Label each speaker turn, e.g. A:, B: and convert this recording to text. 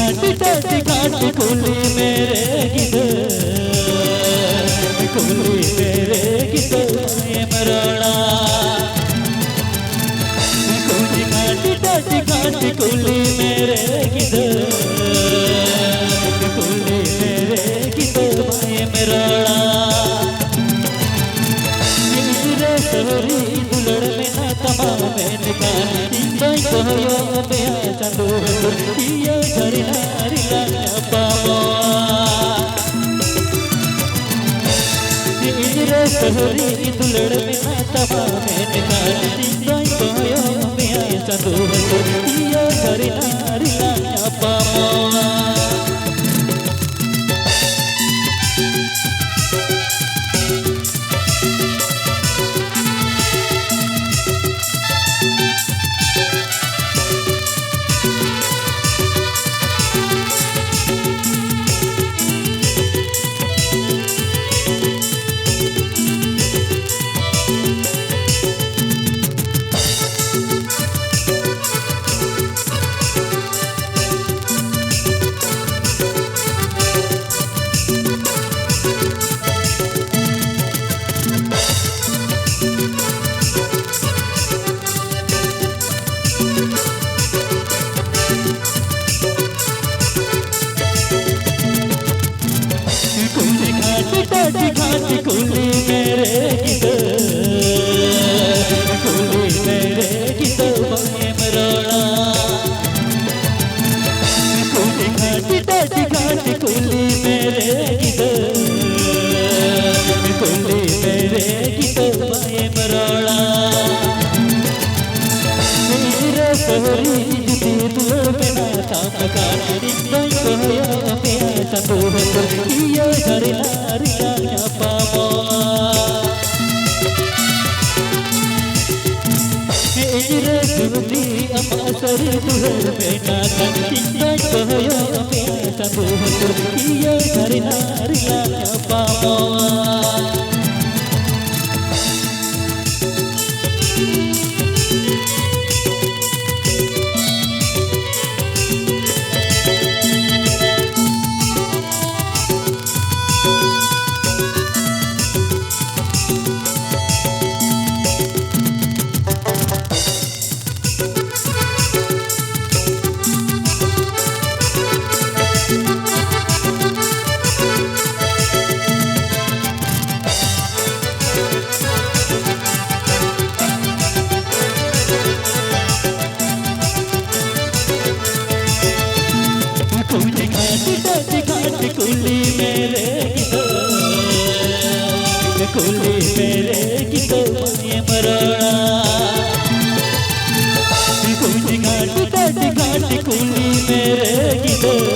A: टाटी घाटी कुली मेरे गिदर कुली मेरे गिदर ये मरोड़ा कुली घाटी टाटी घाटी कुली मेरे गिदर कुली मेरे गिदर ये मरोड़ा ये सवरी दुलड़ में ना तमाम में निकाली बाई कहो पे चंदू ये झरी नारी लाया इजरे सहरी दुलड़ में ना तमाम में निकाली बाई कहो पे चंदू ये झरी नारी लाया पावा टाटी घाटी कुली मेरे गिदर कुली मेरे गिदर ये मरोड़ा कुली घाटी टाटी घाटी कुली मेरे गिदर कुली मेरे गिदर ये मरोड़ा मेरे सहरी दी दुलड़ में ना था मकानी नहीं कहो पे चंदू ये झरी नारी लाया पावा इजरे सुनी अम्मा सरी दुलड़ में ना नहीं कहो पे चंदू ये झरी नारी लाया पावा टाटी घाटी कुली मेरे गिदर कुली मेरे गिदर ये मरोड़ा कुली घाटी टाटी घाटी कुली मेरे गिदर